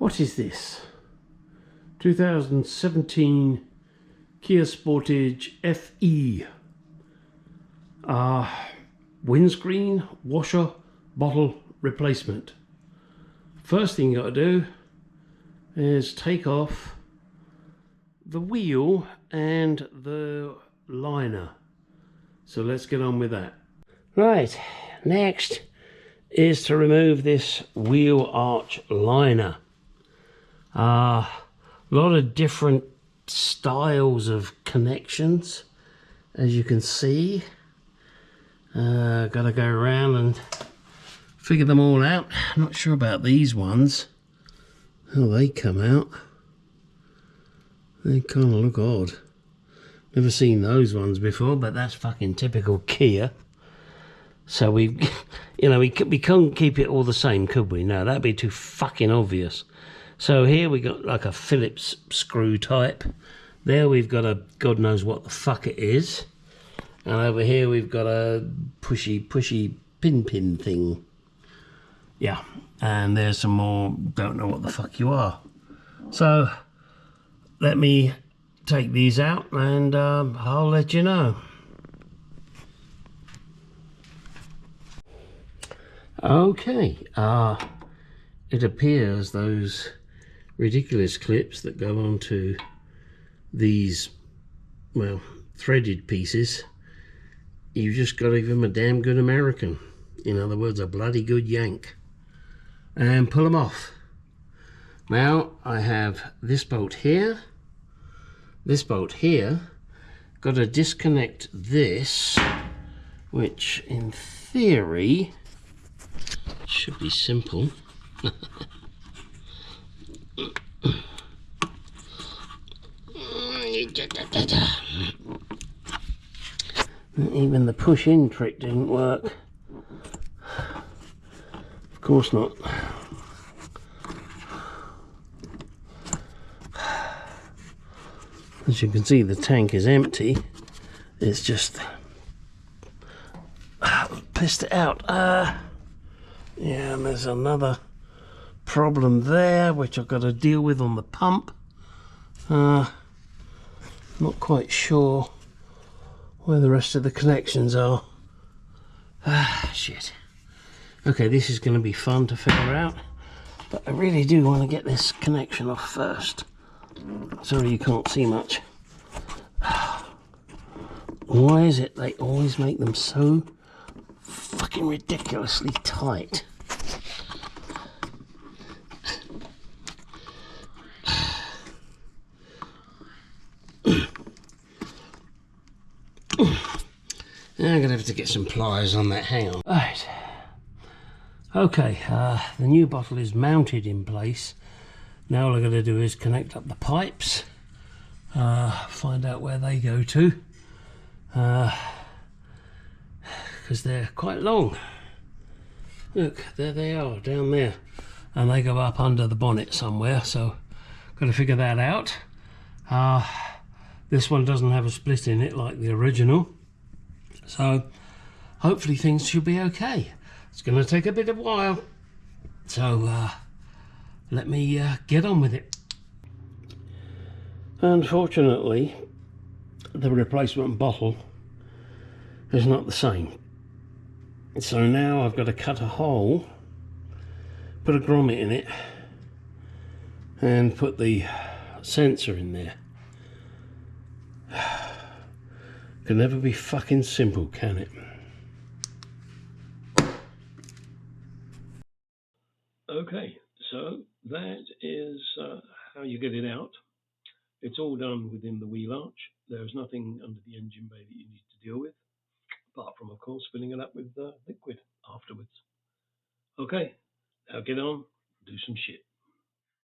What is this? 2017 Kia Sportage FE. Windscreen washer bottle replacement. First thing you got to do is take off the wheel and the liner. So let's get on with that. Right, next is to remove this wheel arch liner. A lot of different styles of connections, as you can see. Gotta go around and figure them all out. Not sure about these ones, how they come out. They kind of look odd. Never seen those ones before, but that's fucking typical Kia. So we, you know, we couldn't keep it all the same, could we? No, that'd be too fucking obvious. So here we got like a Phillips screw type. There we've got a God knows what the fuck it is. And over here we've got a pushy pin thing. Yeah, and there's some more, don't know what the fuck you are. So let me take these out and I'll let you know. Okay, it appears those ridiculous clips that go onto these, well, threaded pieces, you've just got to give them a damn good American. In other words, a bloody good yank. And pull them off. Now I have this bolt here, got to disconnect this, which in theory should be simple. Even the push-in trick didn't work. Of course not. As you can see, the tank is empty. It's just pissed it out. Yeah, and there's another problem there which I've got to deal with on the pump. Not quite sure where the rest of the connections are. Shit. Okay, this is going to be fun to figure out, but I really do want to get this connection off first. Sorry you can't see much. Why is it they always make them so fucking ridiculously tight? I'm gonna have to get some pliers on that. Hang on. Right. Okay, the new bottle is mounted in place. Now all I've got to do is connect up the pipes, find out where they go to, because they're quite long. Look, there they are, down there, and they go up under the bonnet somewhere, so got to figure that out. This one doesn't have a split in it like the original, so hopefully things should be okay. It's going to take a bit of a while, so let me get on with it. Unfortunately, the replacement bottle is not the same. So now I've got to cut a hole, put a grommet in it, and put the sensor in there. Can never be fucking simple, can it? Okay, so that is how you get it out. It's all done within the wheel arch. There's nothing under the engine bay that you need to deal with, apart from, of course, filling it up with liquid afterwards. Okay, now get on, do some shit.